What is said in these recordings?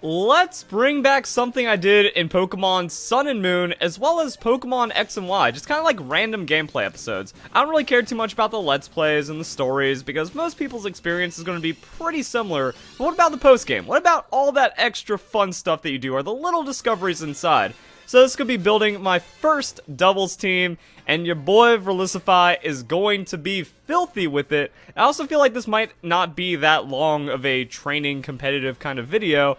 let's bring back something I did in Pokemon Sun and Moon, as well as Pokemon X and Y, just kind of like random gameplay episodes. I don't really care too much about the Let's Plays and the stories, because most people's experience is going to be pretty similar. But what about the post-game? What about all that extra fun stuff that you do, or the little discoveries inside? So this could be building my first doubles team, and your boy Verlisify is going to be filthy with it. I also feel like this might not be that long of a training competitive kind of video.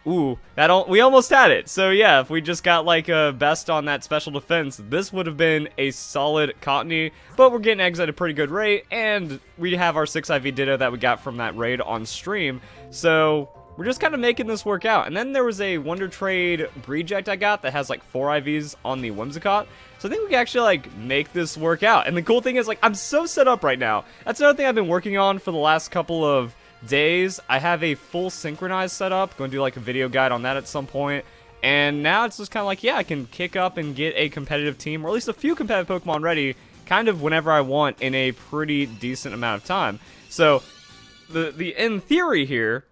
Ooh, we almost had it. So yeah, if we just got like a best on that special defense, this would have been a solid Cottony. But we're getting eggs at a pretty good rate, and we have our 6 IV Ditto that we got from that raid on stream. So we're just kind of making this work out. And then there was a Wonder Trade Reject I got that has like 4 IVs on the Whimsicott. So I think we can actually like make this work out. And the cool thing is, like, I'm so set up right now. That's another thing I've been working on for the last couple of days. I have a full synchronized setup. Going to do like a video guide on that at some point. And now it's just kind of like, yeah, I can kick up and get a competitive team, or at least a few competitive Pokemon ready kind of whenever I want in a pretty decent amount of time. So the in theory here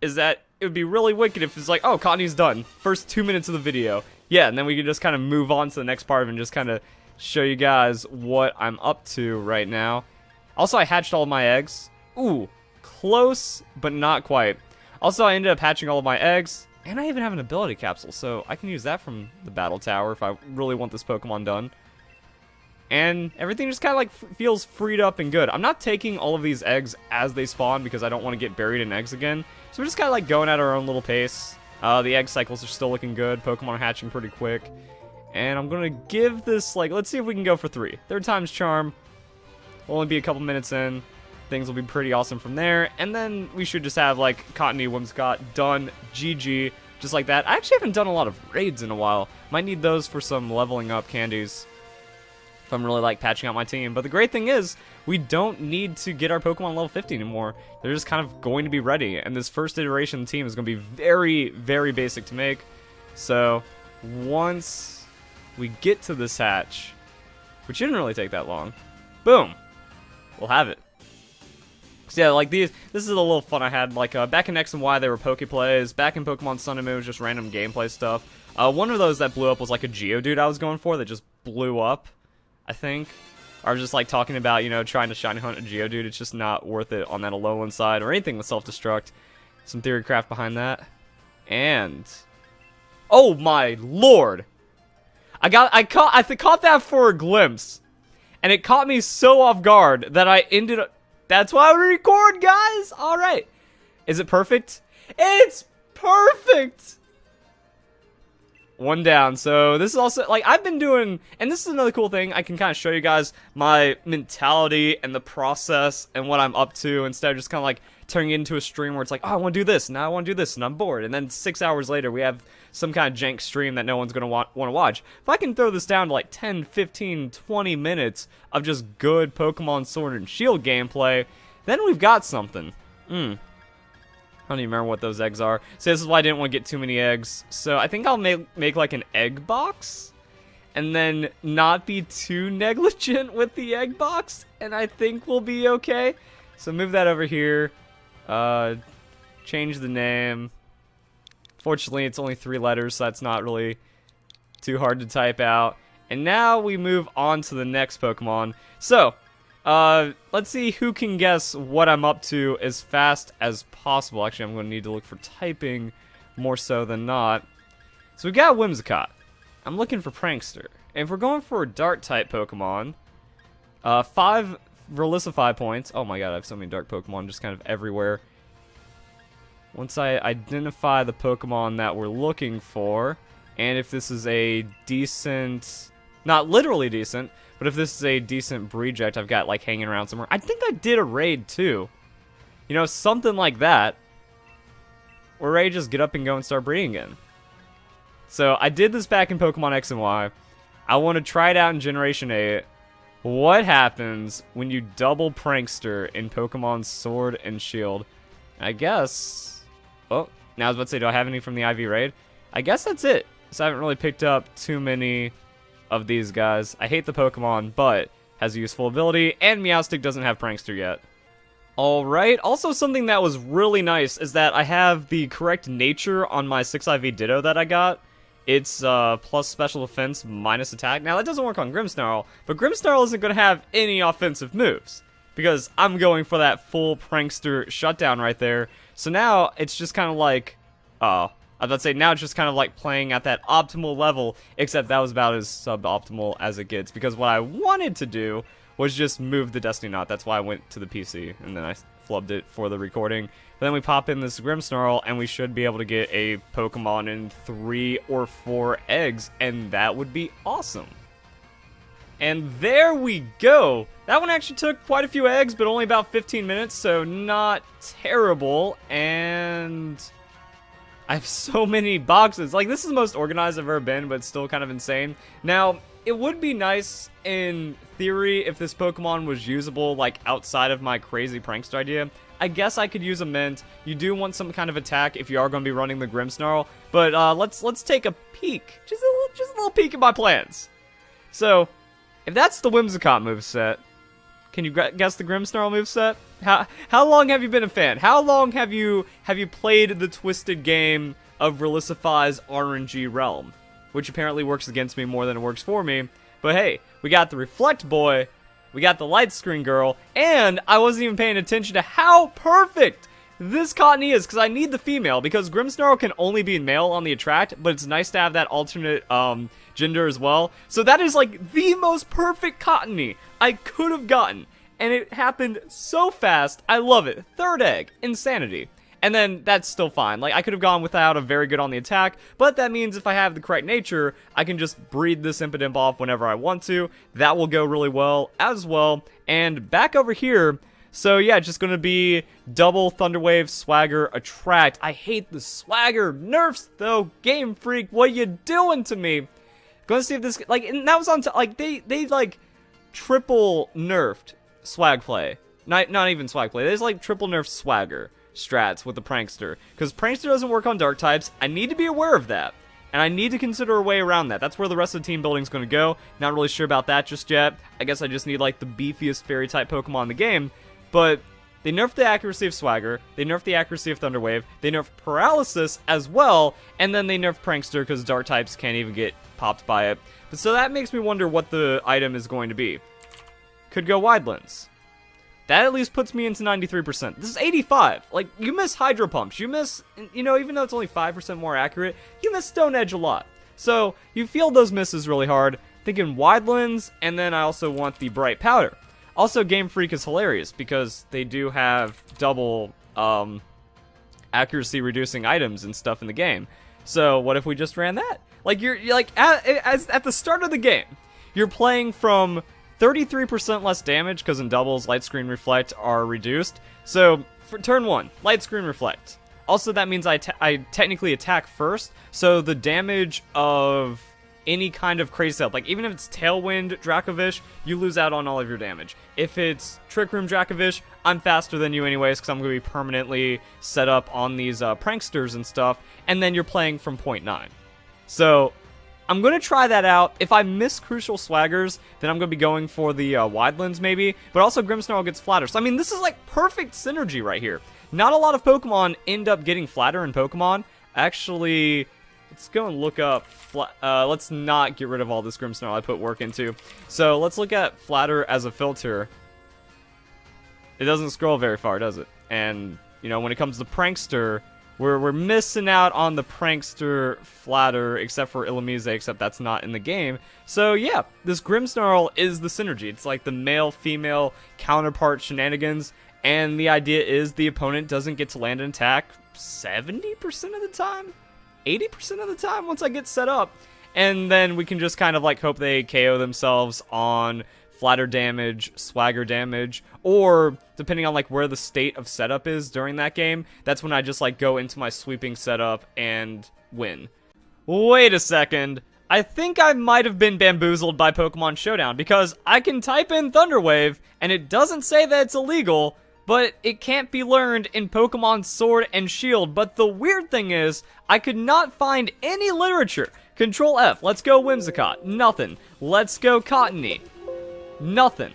is that it would be really wicked if it's like, oh, Cottony's done. First 2 minutes of the video. Yeah, and then we can just kind of move on to the next part of it and just kind of show you guys what I'm up to right now. Also, I hatched all of my eggs. Ooh, close, but not quite. Also, I ended up hatching all of my eggs, and I even have an ability capsule, so I can use that from the battle tower if I really want this Pokemon done. And everything just kind of like feels freed up and good. I'm not taking all of these eggs as they spawn because I don't want to get buried in eggs again. So we're just kind of like going at our own little pace. The egg cycles are still looking good. Pokemon are hatching pretty quick. And I'm going to give this, like, let's see if we can go for 3. Third time's charm. Will only be a couple minutes in. Things will be pretty awesome from there. And then we should just have, like, Cottony, Whimsicott, done, GG, just like that. I actually haven't done a lot of raids in a while. Might need those for some leveling up candies if I'm really like patching out my team. But the great thing is, we don't need to get our Pokemon level 50 anymore. They're just kind of going to be ready. And this first iteration team is going to be very, very basic to make. So once we get to this hatch, which shouldn't really take that long, boom, we'll have it. So yeah, like this is a little fun I had. Like back in X and Y, they were Poke Plays. Back in Pokemon Sun and Moon, it was just random gameplay stuff. One of those that blew up was like a Geodude I was going for that just blew up, I think. I was just like talking about, you know, trying to shiny hunt a Geodude. It's just not worth it on that Alolan side or anything with self-destruct. Some theory craft behind that. And oh my lord! I caught that for a glimpse. And it caught me so off guard that I ended up. That's why we record, guys! Alright. Is it perfect? It's perfect! One down. So this is also, like, I've been doing, and this is another cool thing, I can kind of show you guys my mentality and the process and what I'm up to, instead of just kind of like turning it into a stream where it's like, oh, I want to do this, now I want to do this, and I'm bored, and then 6 hours later we have some kind of jank stream that no one's going to want to watch. If I can throw this down to like 10, 15, 20 minutes of just good Pokemon Sword and Shield gameplay, then we've got something. I don't even remember what those eggs are. So this is why I didn't want to get too many eggs. So I think I'll make like an egg box, and then not be too negligent with the egg box, and I think we'll be okay. So move that over here. Change the name. Fortunately, it's only 3 letters, so that's not really too hard to type out. And now we move on to the next Pokemon. So let's see who can guess what I'm up to as fast as possible. Actually, I'm going to need to look for typing more so than not. So we got Whimsicott. I'm looking for Prankster. And if we're going for a Dark-type Pokemon, 5 Verlisify points. Oh my god, I have so many Dark Pokemon just kind of everywhere. Once I identify the Pokemon that we're looking for, and if this is a decent, not literally decent, but if this is a decent Reject I've got like hanging around somewhere. I think I did a raid too. You know, something like that. Or ready to just get up and go and start breeding again. So I did this back in Pokemon X and Y. I want to try it out in Generation 8. What happens when you double Prankster in Pokemon Sword and Shield? I guess. Oh, now I was about to say, do I have any from the IV raid? I guess that's it. So I haven't really picked up too many of these guys. I hate the Pokemon, but has a useful ability, and Meowstic doesn't have Prankster yet. Alright, also something that was really nice is that I have the correct nature on my 6IV Ditto that I got. It's plus special defense, minus attack. Now that doesn't work on Grimmsnarl, but Grimmsnarl isn't going to have any offensive moves. Because I'm going for that full prankster shutdown right there. So now it's just kind of like, I was about to say, now it's just kind of like playing at that optimal level, except that was about as suboptimal as it gets. Because what I wanted to do was just move the Destiny Knot. That's why I went to the PC, and then I flubbed it for the recording. But then we pop in this Grimmsnarl, and we should be able to get a Pokemon in 3 or 4 eggs, and that would be awesome. And there we go! That one actually took quite a few eggs, but only about 15 minutes, so not terrible. And I have so many boxes. Like, this is the most organized I've ever been, but it's still kind of insane. Now, it would be nice, in theory, if this Pokemon was usable, like, outside of my crazy prankster idea. I guess I could use a Mint. You do want some kind of attack if you are going to be running the Grimmsnarl. But, let's take a peek. Just a little peek at my plans. So, if that's the Whimsicott moveset, can you guess the Grimmsnarl moveset? How long have you been a fan? How long have you played the twisted game of Verlisify's RNG realm? Which apparently works against me more than it works for me. But hey, we got the Reflect Boy, we got the Light Screen Girl, and I wasn't even paying attention to how perfect this Cottonee is, because I need the female, because Grimmsnarl can only be male on the attract, but it's nice to have that alternate gender as well. So that is like the most perfect Cottonee I could have gotten, and it happened so fast. I love it. Third egg, insanity. And then that's still fine. Like, I could have gone without a very good on the attack, but that means if I have the correct nature, I can just breed this Impidimp off whenever I want to. That will go really well as well. And back over here, so yeah, just gonna be double Thunderwave, Swagger, Attract. I hate the Swagger nerfs though. Game Freak, what you doing to me? Gonna see if this, like, and that was on, like, they like triple nerfed Swag Play. Not even Swag Play. They just like triple nerfed Swagger strats with the Prankster, because Prankster doesn't work on Dark types. I need to be aware of that, and I need to consider a way around that. That's where the rest of the team building is going to go. Not really sure about that just yet. I guess I just need like the beefiest fairy type Pokemon in the game, but they nerfed the accuracy of Swagger, they nerfed the accuracy of Thunderwave, they nerfed Paralysis as well, and then they nerfed Prankster because Dark types can't even get popped by it. But so that makes me wonder what the item is going to be. Could go Wide Lens. That at least puts me into 93%. This is 85. Like, you miss Hydro Pumps. You miss, you know, even though it's only 5% more accurate, you miss Stone Edge a lot. So, you feel those misses really hard. Thinking Wide Lens, and then I also want the Bright Powder. Also, Game Freak is hilarious, because they do have double, accuracy reducing items and stuff in the game. So, what if we just ran that? Like, you're like, at the start of the game, you're playing from 33% less damage, because in doubles, Light Screen Reflect are reduced. So, for turn 1, Light Screen Reflect. Also, that means I technically attack first, so the damage of any kind of crazy setup, like even if it's Tailwind Dracovish, you lose out on all of your damage. If it's Trick Room Dracovish, I'm faster than you anyways, because I'm going to be permanently set up on these pranksters and stuff, and then you're playing from point 9. So, I'm going to try that out. If I miss Crucial Swaggers, then I'm going to be going for the Wide Lens maybe. But also Grimmsnarl gets Flatter. So, I mean, this is like perfect synergy right here. Not a lot of Pokemon end up getting Flatter in Pokemon. Actually, let's go and look up... let's not get rid of all this Grimmsnarl I put work into. So, let's look at Flatter as a filter. It doesn't scroll very far, does it? And, you know, when it comes to Prankster... We're missing out on the Prankster Flatter, except for Illumise, except that's not in the game. So yeah, this Grimmsnarl is the synergy. It's like the male-female counterpart shenanigans, and the idea is the opponent doesn't get to land an attack 70% of the time? 80% of the time once I get set up. And then we can just kind of like hope they KO themselves on Flatter damage, Swagger damage, or depending on like where the state of setup is during that game, that's when I just like go into my sweeping setup and win. Wait a second. I think I might have been bamboozled by Pokemon Showdown, because I can type in Thunderwave and it doesn't say that it's illegal, but it can't be learned in Pokemon Sword and Shield. But the weird thing is, I could not find any literature. Control F, let's go Whimsicott, nothing. Let's go Cottonee. Nothing.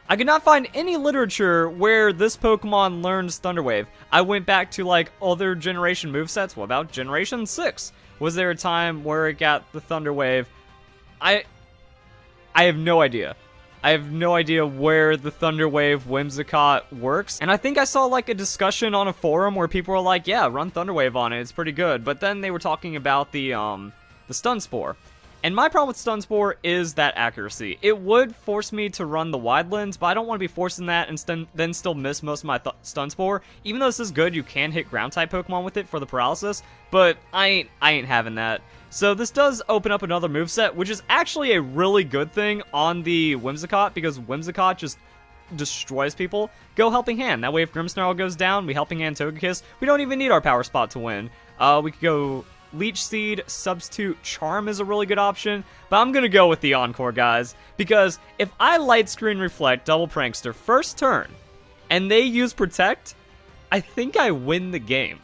I could not find any literature where this Pokemon learns Thunder Wave. I went back to like other generation movesets. What about Generation 6? Was there a time where it got the Thunder Wave? I have no idea. I have no idea where the Thunder Wave Whimsicott works. And I think I saw like a discussion on a forum where people were like, yeah, run Thunder Wave on it, it's pretty good. But then they were talking about the Stun Spore. And my problem with Stun Spore is that accuracy. It would force me to run the Wide Lens, but I don't want to be forcing that and then still miss most of my Stun Spore. Even though this is good, you can hit Ground-type Pokemon with it for the paralysis, but I ain't having that. So this does open up another moveset, which is actually a really good thing on the Whimsicott, because Whimsicott just destroys people. Go Helping Hand. That way if Grimmsnarl goes down, we Helping Hand Togekiss. We don't even need our Power Spot to win. We could go Leech Seed, Substitute, Charm is a really good option, but I'm gonna go with the Encore, guys, because if I Light Screen Reflect Double Prankster first turn, and they use Protect, I think I win the game.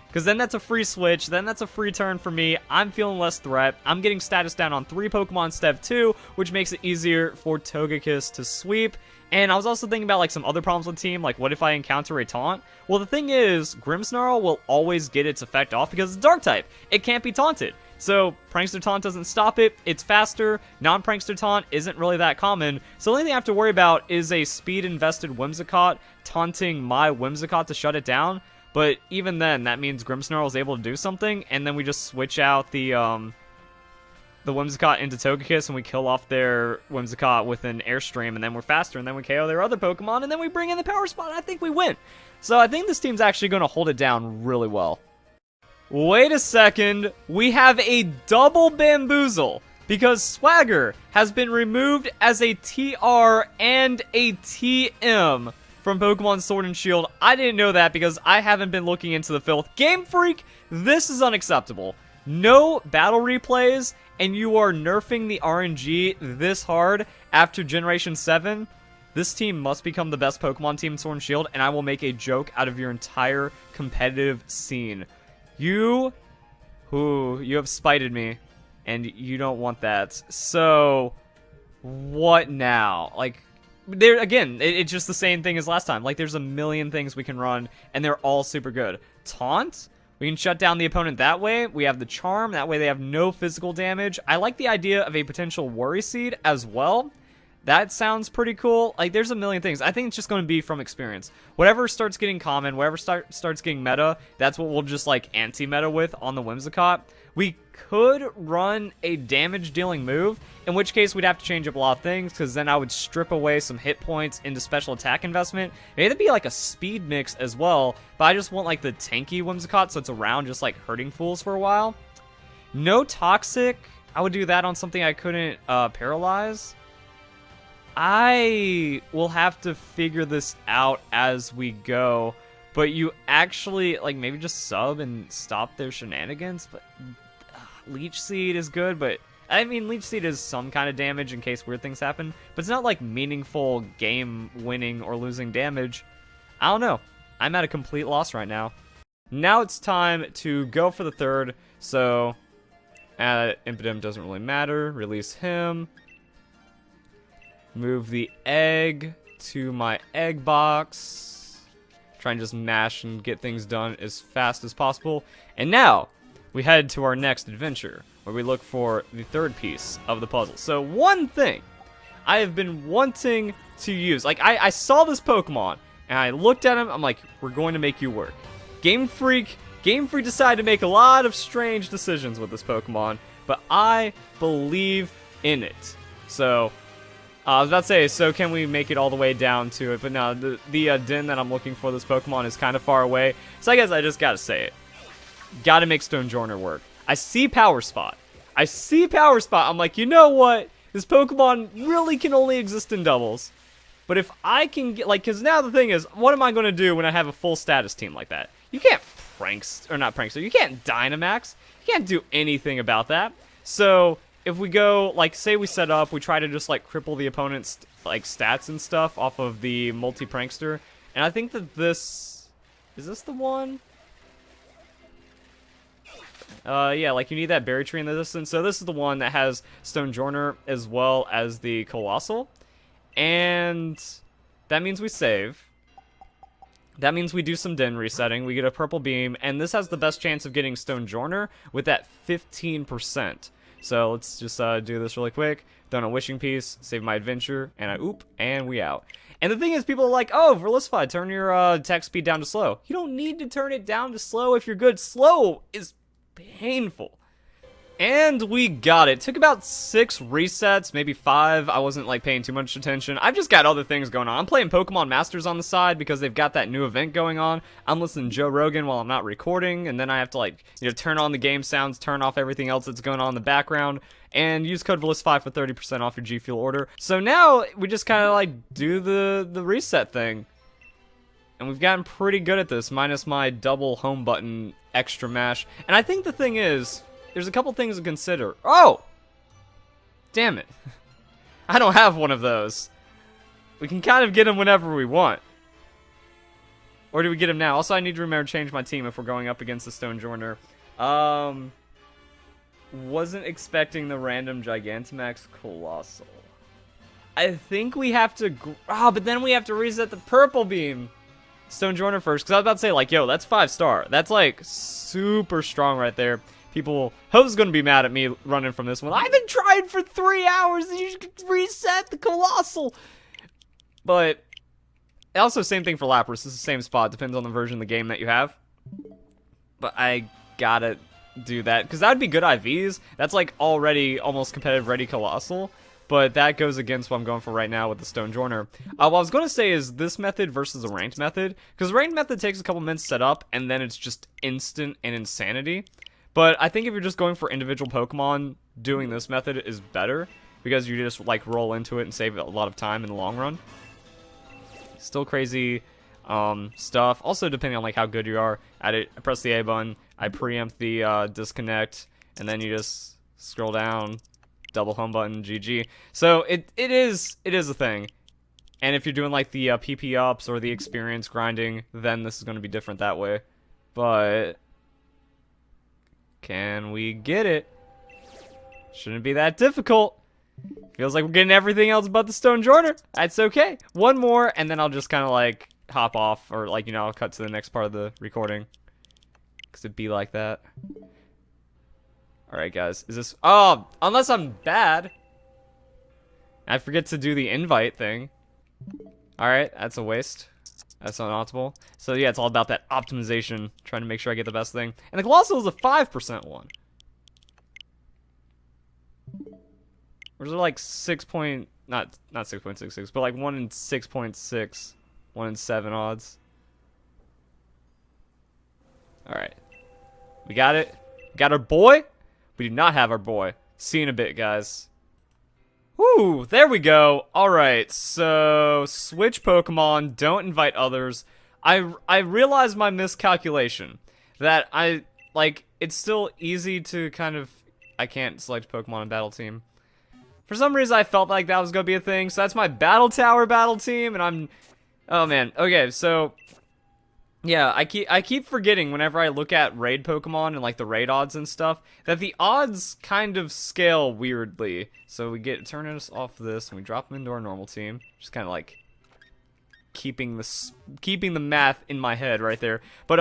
Because then that's a free switch, then that's a free turn for me, I'm feeling less threat, I'm getting status down on 3 Pokemon instead of 2, which makes it easier for Togekiss to sweep. And I was also thinking about like some other problems with the team, like what if I encounter a taunt? Well, the thing is, Grimmsnarl will always get its effect off because it's Dark type. It can't be taunted. So Prankster Taunt doesn't stop it, it's faster, non-Prankster Taunt isn't really that common, so the only thing I have to worry about is a speed-invested Whimsicott taunting my Whimsicott to shut it down, but even then, that means Grimmsnarl is able to do something, and then we just switch out the Whimsicott into Togekiss, and we kill off their Whimsicott with an Airstream, and then we're faster, and then we KO their other Pokemon, and then we bring in the Power Spot, and I think we win. So I think this team's actually going to hold it down really well. Wait a second, we have a double Bamboozle, because Swagger has been removed as a TR and a TM from Pokemon Sword and Shield. I didn't know that because I haven't been looking into the filth. Game Freak, this is unacceptable. No battle replays, and you are nerfing the RNG this hard after Generation 7. This team must become the best Pokemon team in Sword and Shield, and I will make a joke out of your entire competitive scene. You have spited me, and you don't want that. So, what now? Like, there again, it's just the same thing as last time. Like, there's a million things we can run, and they're all super good. Taunt? We can shut down the opponent that way. We have the Charm. That way they have no physical damage. I like the idea of a potential Worry Seed as well. That sounds pretty cool. Like, there's a million things. I think it's just going to be from experience. Whatever starts getting common, whatever starts getting meta, that's what we'll just, like, anti-meta with on the Whimsicott. We could run a damage-dealing move, in which case we'd have to change up a lot of things, because then I would strip away some hit points into special attack investment. Maybe it'd be, like, a speed mix as well, but I just want, like, the tanky Whimsicott, so it's around just, like, hurting fools for a while. No Toxic. I would do that on something I couldn't paralyze. I will have to figure this out as we go, but you actually, like, maybe just sub and stop their shenanigans, but Leech Seed is good, but, I mean, Leech Seed is some kind of damage in case weird things happen, but it's not, like, meaningful game-winning or losing damage. I don't know. I'm at a complete loss right now. Now it's time to go for the third, so, Impidimp doesn't really matter. Release him. Move the egg to my egg box. Try and just mash and get things done as fast as possible. And now, we head to our next adventure, where we look for the third piece of the puzzle. So one thing I have been wanting to use, like I saw this Pokemon, and I looked at him, I'm like, we're going to make you work. Game Freak decided to make a lot of strange decisions with this Pokemon, but I believe in it. So, I was about to say, so can we make it all the way down to it? But no, the den that I'm looking for this Pokemon is kind of far away. So I guess I just gotta say it. Gotta make Stonjourner work. I see Power Spot. I'm like, you know what? This Pokemon really can only exist in doubles. But if I can get, like, because now the thing is, what am I going to do when I have a full status team like that? You can't you can't Dynamax. You can't do anything about that. So if we go, like, say we set up, we try to just, like, cripple the opponent's, like, stats and stuff off of the multi-prankster. And I think that this... Is this the one? Yeah, like, you need that berry tree in the distance. So this is the one that has Stonjourner as well as the Colossal. And That means we save. That means we do some din resetting. We get a purple beam, and this has the best chance of getting Stone Joiner with that 15%. So let's just do this really quick. Done a wishing piece, save my adventure, and we out. And the thing is, people are like, oh, Verlisify, turn your attack speed down to slow. You don't need to turn it down to slow if you're good. Slow is painful. And we got it. Took about 6 resets, maybe 5. I wasn't like paying too much attention. I've just got other things going on. I'm playing Pokemon Masters on the side because they've got that new event going on. I'm listening to Joe Rogan while I'm not recording, and then I have to like, turn on the game sounds, turn off everything else that's going on in the background, and use code Verlisify for 30% off your G Fuel order. So now we just kind of like do the reset thing. And we've gotten pretty good at this, minus my double home button extra mash. And I think the thing is, there's a couple things to consider. Oh! Damn it. I don't have one of those. We can kind of get them whenever we want. Or do we get them now? Also, I need to remember to change my team if we're going up against the Stone Joiner. Wasn't expecting the random Gigantamax Colossal. I think we have to... but then we have to reset the purple beam. Stone Joiner first, because I was about to say, like, yo, that's 5-star. That's, like, super strong right there. People, Ho's gonna be mad at me running from this one. I've been trying for 3 hours and you should reset the Colossal. But also same thing for Lapras. It's the same spot. Depends on the version of the game that you have. But I gotta do that because that would be good IVs. That's like already almost competitive ready Colossal. But that goes against what I'm going for right now with the Stone Joiner. What I was going to say is this method versus a ranked method. Because the ranked method takes a couple minutes to set up and then it's just instant and insanity. But I think if you're just going for individual Pokemon, doing this method is better. Because you just, like, roll into it and save a lot of time in the long run. Still crazy stuff. Also, depending on, like, how good you are at it. I press the A button. I preempt the disconnect. And then you just scroll down. Double home button. GG. So, it is a thing. And if you're doing, like, the PP ups or the experience grinding, then this is going to be different that way. But... can we get it? Shouldn't be that difficult. Feels like we're getting everything else but the Stone Joiner. That's okay. One more, and then I'll just kind of like hop off, or like, I'll cut to the next part of the recording. Because it'd be like that. Alright, guys. Is this... oh, unless I'm bad. I forget to do the invite thing. Alright, that's a waste. That's not optimal. So yeah, it's all about that optimization, trying to make sure I get the best thing. And the Colossal is a 5% one. Or is it like 6 point... not 6.66, but like 1 in 6.6. 1 in 7 odds. Alright. We got it. We got our boy. We do not have our boy. See you in a bit, guys. Woo, there we go. Alright, so switch Pokemon, don't invite others. I realized my miscalculation. That it's still easy to kind of... I can't select Pokemon in Battle Team. For some reason, I felt like that was going to be a thing. So that's my Battle Tower Battle Team, and I'm... oh, man. Okay, so... yeah, I keep forgetting whenever I look at raid Pokemon and like the raid odds and stuff that the odds kind of scale weirdly. So we turn us off this and we drop them into our normal team, just kind of like keeping the math in my head right there. But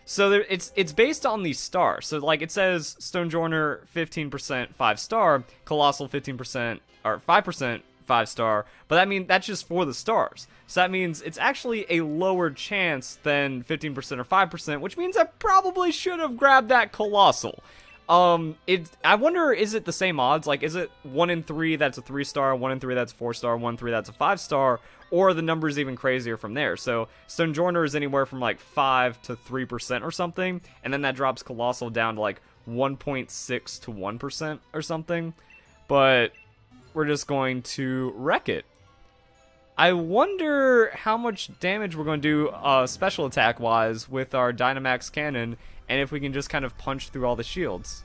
so it's based on the star. So like it says Stone Joiner 15% 5-star, Colossal 15% or 5% 5-star, but that's just for the stars. So that means it's actually a lower chance than 15% or 5%, which means I probably should have grabbed that Colossal. I wonder, is it the same odds? Like, is it 1 in 3 that's a 3-star, 1 in 3 that's a 4-star, 1 in 3 that's a 5-star, or are the numbers even crazier from there? So Stone Joiner is anywhere from like 5 to 3% or something, and then that drops Colossal down to like 1.6 to 1% or something. But we're just going to wreck it. I wonder how much damage we're going to do special attack wise with our Dynamax cannon, and if we can just kind of punch through all the shields.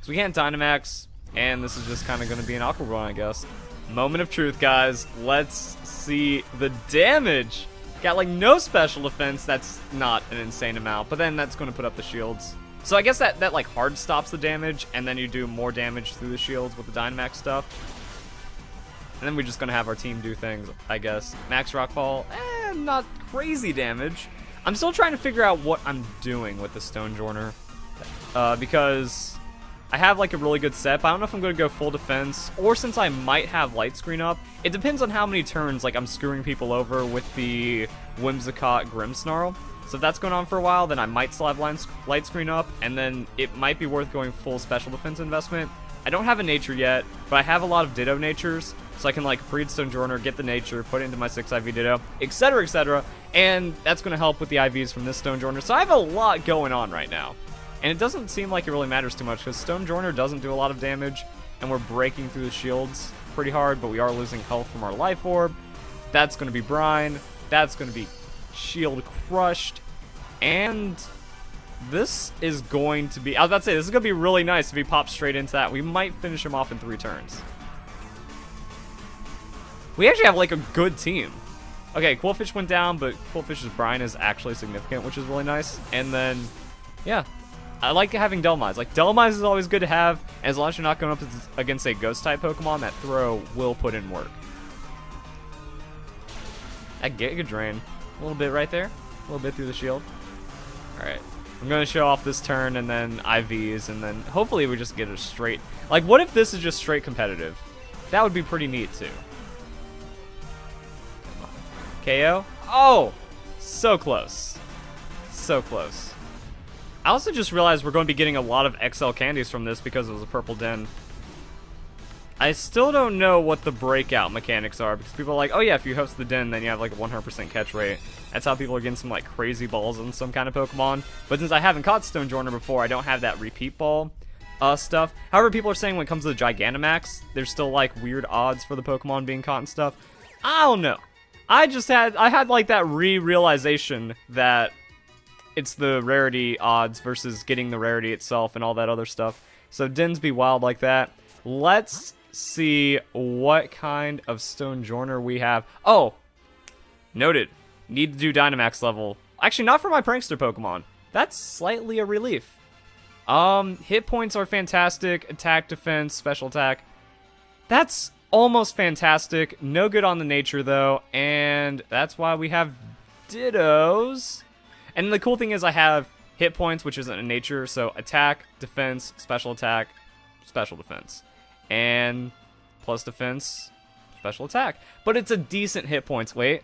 So we can't Dynamax, and this is just kind of going to be an awkward one, I guess. Moment of truth, guys. Let's see the damage. Got like no special defense. That's not an insane amount, but then that's going to put up the shields. So I guess that like hard stops the damage, and then you do more damage through the shields with the Dynamax stuff. And then we're just gonna have our team do things, I guess. Max Rockfall, not crazy damage. I'm still trying to figure out what I'm doing with the Stone Journer. Because I have like a really good set, but I don't know if I'm gonna go full defense, or since I might have light screen up, it depends on how many turns like I'm screwing people over with the Whimsicott Grimmsnarl. So if that's going on for a while, then I might still have light screen up, and then it might be worth going full special defense investment. I don't have a nature yet, but I have a lot of Ditto natures, so I can like breed Stone Journer, get the nature, put it into my 6 IV Ditto, etc, etc, and that's going to help with the IVs from this Stone Journer. So I have a lot going on right now, and it doesn't seem like it really matters too much, because Stone Journer doesn't do a lot of damage, and we're breaking through the shields pretty hard, but we are losing health from our Life Orb. That's going to be Brine, that's going to be Shield Crushed, and this is going to be, I was about to say, this is going to be really nice if he pops straight into that. We might finish him off in 3 turns. We actually have like a good team. Okay, Quillfish went down, but Quillfish's Brine is actually significant, which is really nice. And then, yeah, I like having Delmise. Like, Delmise is always good to have, and as long as you're not going up against a Ghost-type Pokemon, that throw will put in work. That Giga Drain, a little bit right there, a little bit through the shield. Alright, I'm going to show off this turn and then IVs, and then hopefully we just get a straight... Like, what if this is just straight competitive? That would be pretty neat, too. Come on. KO? Oh! So close. So close. I also just realized we're going to be getting a lot of XL candies from this because it was a purple den. I still don't know what the breakout mechanics are, because people are like, oh yeah, if you host the den, then you have like a 100% catch rate. That's how people are getting some like crazy balls on some kind of Pokemon. But since I haven't caught Stone Journer before, I don't have that repeat ball stuff. However, people are saying when it comes to the Gigantamax, there's still like weird odds for the Pokemon being caught and stuff. I don't know. I had like that realization that it's the rarity odds versus getting the rarity itself and all that other stuff. So dens be wild like that. Let's see what kind of Stone Journer we have. Oh, noted. Need to do Dynamax level. Actually, not for my Prankster Pokemon. That's slightly a relief. Hit points are fantastic. Attack, defense, special attack. That's almost fantastic. No good on the nature, though. And that's why we have Dittos. And the cool thing is I have hit points, which isn't a nature. So attack, defense, special attack, special defense. And plus defense, special attack. But it's a decent hit points. Wait.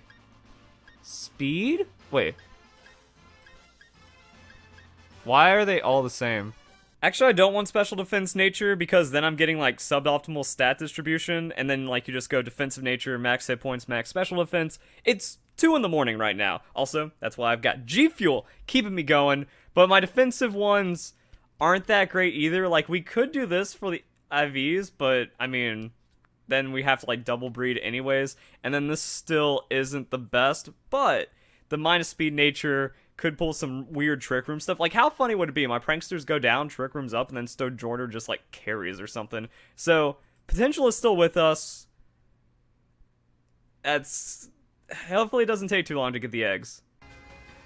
Speed? Wait. Why are they all the same? Actually, I don't want special defense nature because then I'm getting like suboptimal stat distribution, and then like you just go defensive nature, max hit points, max special defense. It's 2 in the morning right now. Also, that's why I've got G Fuel keeping me going, but my defensive ones aren't that great either. Like, we could do this for the IVs, but I mean, then we have to like double breed anyways, and then this still isn't the best, but the minus speed nature could pull some weird Trick Room stuff. Like, how funny would it be? My Pranksters go down, Trick Room's up, and then Stone Journer just like carries or something. So potential is still with us. That's hopefully it doesn't take too long to get the eggs.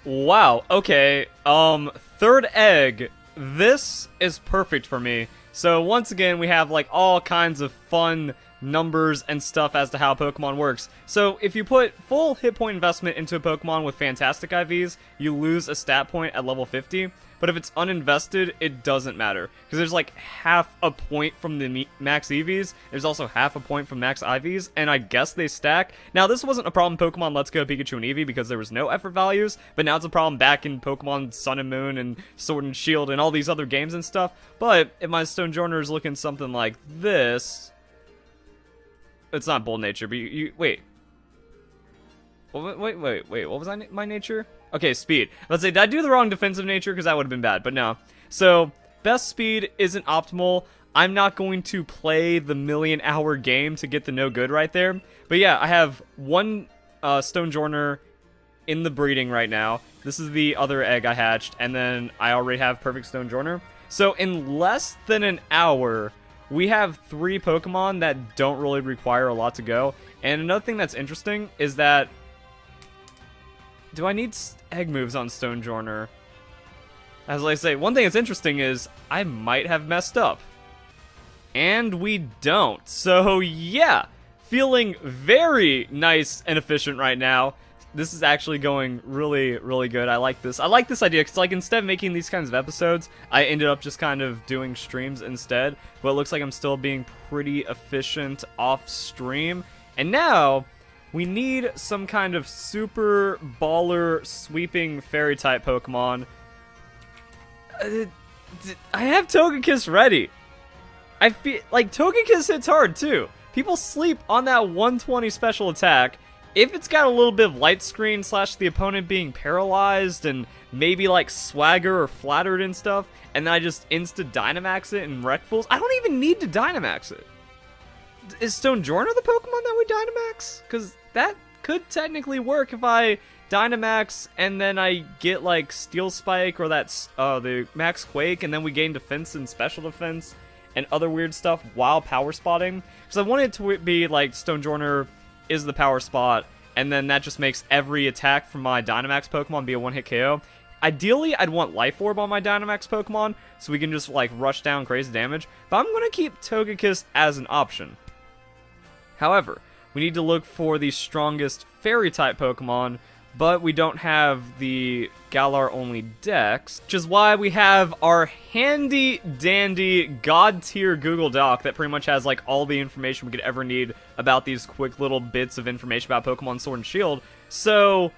Wow, okay. Third egg. This is perfect for me. So once again, we have like all kinds of fun numbers and stuff as to how Pokemon works. So if you put full hit point investment into a Pokemon with fantastic IVs, you lose a stat point at level 50. But if it's uninvested, it doesn't matter. Because there's like half a point from the max EVs. There's also half a point from max IVs. And I guess they stack. Now, this wasn't a problem in Pokemon Let's Go Pikachu and Eevee because there was no effort values. But now it's a problem back in Pokemon Sun and Moon and Sword and Shield and all these other games and stuff. But if my Stone Journer is looking something like this... It's not Bold Nature, but you wait. Wait, what was my nature? Okay, speed. Let's say, did I do the wrong defensive nature? Because that would have been bad, but no. So, best speed isn't optimal. I'm not going to play the million-hour game to get the no good right there. But yeah, I have one Stone Journer in the breeding right now. This is the other egg I hatched, and then I already have perfect Stone Journer. So, in less than an hour... we have 3 Pokemon that don't really require a lot to go. And another thing that's interesting is that... do I need egg moves on Stone Journer? As I say, one thing that's interesting is I might have messed up. And we don't. So yeah, feeling very nice and efficient right now. This is actually going really, really good. I like this. I like this idea because, like, instead of making these kinds of episodes, I ended up just kind of doing streams instead. But it looks like I'm still being pretty efficient off stream. And now we need some kind of super baller sweeping fairy type Pokemon. I have Togekiss ready. I feel like Togekiss hits hard too. People sleep on that 120 special attack. If it's got a little bit of light screen / the opponent being paralyzed and maybe like swagger or flattered and stuff, and then I just insta-Dynamax it and wreck fools, I don't even need to Dynamax it. Is Stonjourner the Pokemon that we Dynamax? Because that could technically work if I Dynamax and then I get like Steel Spike or that's the Max Quake, and then we gain defense and special defense and other weird stuff while power spotting. Because I want it to be like Stonjourner is the power spot, and then that just makes every attack from my Dynamax Pokemon be a one-hit KO. Ideally, I'd want Life Orb on my Dynamax Pokemon, so we can just, like, rush down crazy damage, but I'm going to keep Togekiss as an option. However, we need to look for the strongest Fairy-type Pokemon, but we don't have the Galar-only Dex, which is why we have our handy-dandy god-tier Google Doc that pretty much has, like, all the information we could ever need about these quick little bits of information about Pokemon Sword and Shield. So,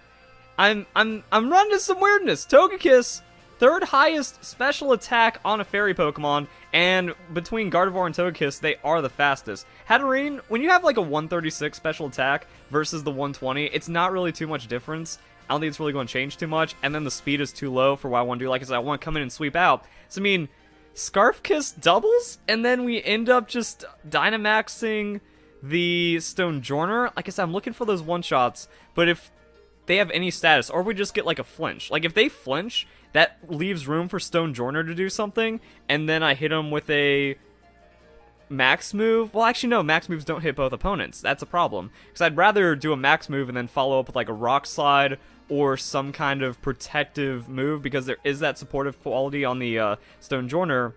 I'm running some weirdness. Togekiss, third highest special attack on a fairy Pokemon, and between Gardevoir and Togekiss, they are the fastest. Hatterene, when you have like a 136 special attack versus the 120, it's not really too much difference. I don't think it's really going to change too much, and then the speed is too low for what I want to do. Like I said, I want to come in and sweep out. So, I mean, Scarf Kiss doubles, and then we end up just Dynamaxing the Stonjourner. Like I said, I'm looking for those one-shots, but if they have any status, or if we just get like a flinch. Like if they flinch, that leaves room for Stonjourner to do something, and then I hit them with a max move. Well, actually, no, max moves don't hit both opponents. That's a problem. Because I'd rather do a max move and then follow up with like a Rock Slide or some kind of protective move, because there is that supportive quality on the Stonjourner.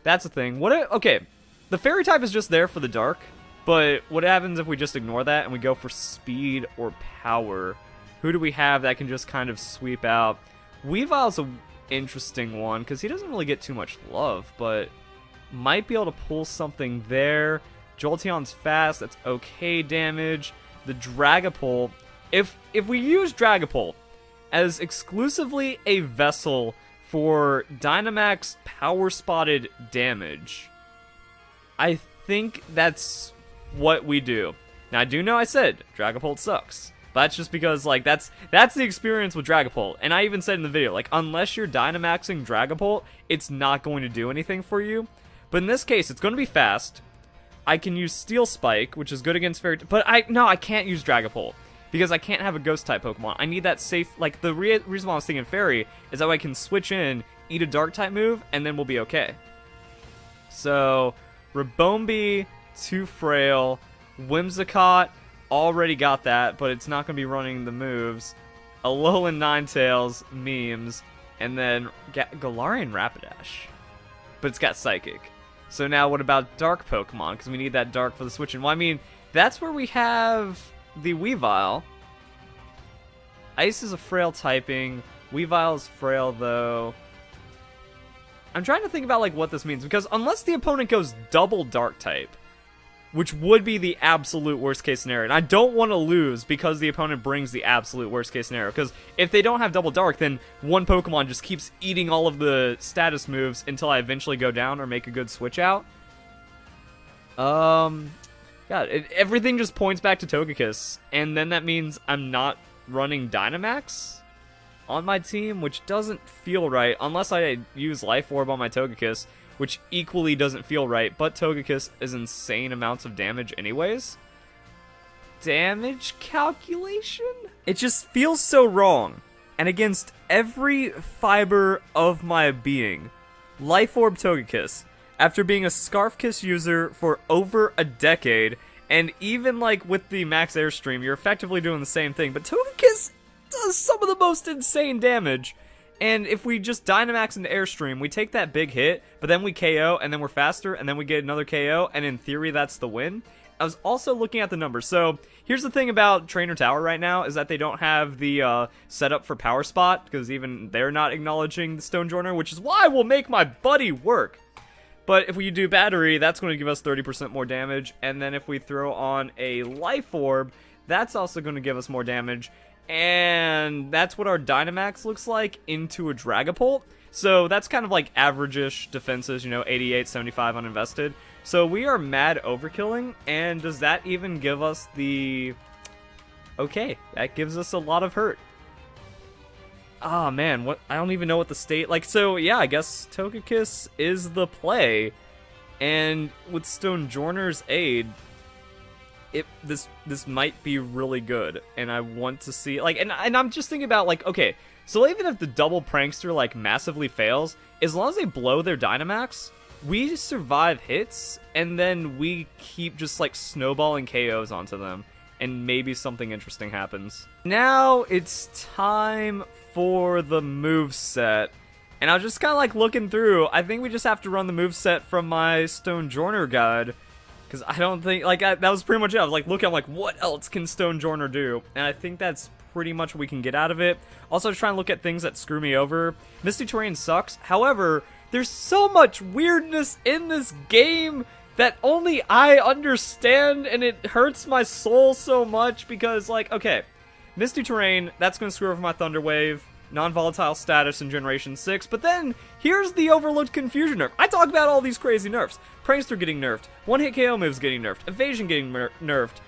That's a thing. Okay, the Fairy type is just there for the Dark, but what happens if we just ignore that and we go for Speed or Power? Who do we have that can just kind of sweep out? Weavile's an interesting one, because he doesn't really get too much love, but might be able to pull something there. Jolteon's fast, that's okay damage. The Dragapult, if we use Dragapult as exclusively a vessel for Dynamax power-spotted damage, I think that's what we do. Now, I do know I said Dragapult sucks. But that's just because, like, that's the experience with Dragapult. And I even said in the video, like, unless you're Dynamaxing Dragapult, it's not going to do anything for you. But in this case, it's going to be fast. I can use Steel Spike, which is good against Fairy... But I can't use Dragapult, because I can't have a Ghost-type Pokemon. I need that safe... Like, the reason why I was thinking Fairy is that way I can switch in, eat a Dark-type move, and then we'll be okay. So, Ribombee, too frail. Whimsicott... already got that, but it's not going to be running the moves. Alolan Ninetales, memes, and then Galarian Rapidash. But it's got Psychic. So now what about Dark Pokemon? Because we need that Dark for the switch-in. Well, I mean, that's where we have the Weavile. Ice is a frail typing. Weavile is frail, though. I'm trying to think about, like, what this means. Because unless the opponent goes double Dark type, which would be the absolute worst case scenario. And I don't want to lose because the opponent brings the absolute worst case scenario. Because if they don't have double Dark, then one Pokemon just keeps eating all of the status moves until I eventually go down or make a good switch out. Everything just points back to Togekiss. And then that means I'm not running Dynamax on my team, which doesn't feel right. Unless I use Life Orb on my Togekiss, which equally doesn't feel right, but Togekiss is insane amounts of damage anyways. Damage calculation? It just feels so wrong. And against every fiber of my being, Life Orb Togekiss, after being a Scarf Kiss user for over a decade, and even like with the Max Airstream, you're effectively doing the same thing, but Togekiss does some of the most insane damage. And if we just Dynamax into Airstream, we take that big hit, but then we KO, and then we're faster, and then we get another KO, and in theory, that's the win. I was also looking at the numbers. So here's the thing about Trainer Tower right now is that they don't have the setup for Power Spot, because even they're not acknowledging the Stone Joiner, which is why we'll make my buddy work. But if we do battery, that's going to give us 30% more damage, and then if we throw on a Life Orb, that's also going to give us more damage, and that's what our Dynamax looks like into a Dragapult. So that's kind of like average-ish defenses, you know, 88, 75 uninvested. So we are mad overkilling, and does that even give us the... Okay, that gives us a lot of hurt. Ah, man, what? I don't even know what the state... Like, so, yeah, I guess Togekiss is the play, and with Stone Joiner's aid, this might be really good, and I want to see... Like, and I'm just thinking about, like, okay, so even if the double Prankster, like, massively fails, as long as they blow their Dynamax, we survive hits, and then we keep just, like, snowballing KOs onto them, and maybe something interesting happens. Now it's time for the moveset, and I was just kind of, like, looking through. I think we just have to run the moveset from my Stone Joiner guide, because I don't think, like, that was pretty much it. I was, like, looking, I'm like, what else can Stone Joiner do? And I think that's pretty much what we can get out of it. Also, just trying to look at things that screw me over. Misty Terrain sucks. However, there's so much weirdness in this game that only I understand, and it hurts my soul so much because, like, okay, Misty Terrain, that's going to screw over my Thunder Wave, non-volatile status in Generation 6, but then here's the overlooked Confusion nerf. I talk about all these crazy nerfs. Prankster getting nerfed, one-hit KO moves getting nerfed, Evasion getting nerfed,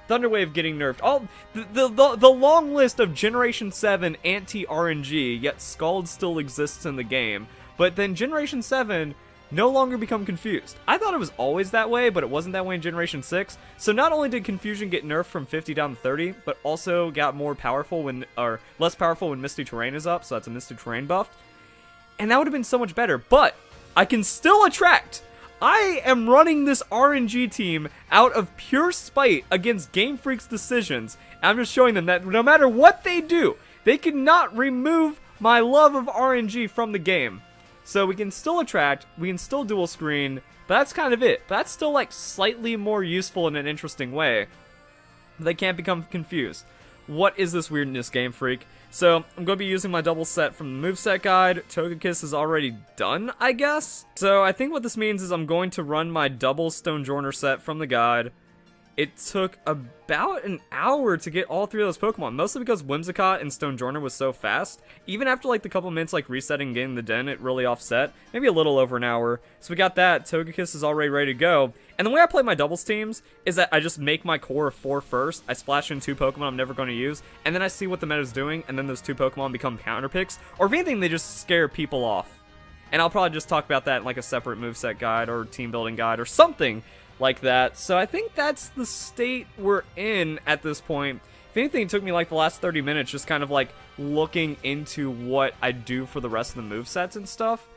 Thunder Wave getting nerfed, all the long list of Generation 7 anti-RNG, yet Scald still exists in the game. But then Generation 7 no longer become confused. I thought it was always that way, but it wasn't that way in Generation 6. So not only did Confusion get nerfed from 50 down to 30, but also got more powerful when, or less powerful when Misty Terrain is up, so that's a Misty Terrain buffed. And that would have been so much better, but I can still attract. I am running this RNG team out of pure spite against Game Freak's decisions. I'm just showing them that no matter what they do, they cannot remove my love of RNG from the game. So we can still attract, we can still dual screen, but that's kind of it. But that's still, like, slightly more useful in an interesting way. They can't become confused. What is this weirdness, Game Freak? So I'm going to be using my double set from the moveset guide. Togekiss is already done, I guess. So I think what this means is I'm going to run my double Stone Joiner set from the guide. It took about an hour to get all three of those Pokemon, mostly because Whimsicott and Stone Joiner was so fast. Even after, like, the couple minutes, like, resetting and getting the den, it really offset. Maybe a little over an hour. So we got that. Togekiss is already ready to go. And the way I play my doubles teams is that I just make my core of 4 first. I splash in 2 Pokemon I'm never going to use, and then I see what the meta's doing, and then those 2 Pokemon become counter picks. Or if anything, they just scare people off. And I'll probably just talk about that in, like, a separate moveset guide or team building guide or something like that. So I think that's the state we're in at this point. If anything, it took me like the last 30 minutes just kind of like looking into what I do for the rest of the movesets and stuff.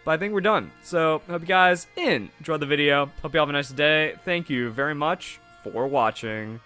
But I think we're done. So hope you guys enjoyed the video. Hope you all have a nice day. Thank you very much for watching.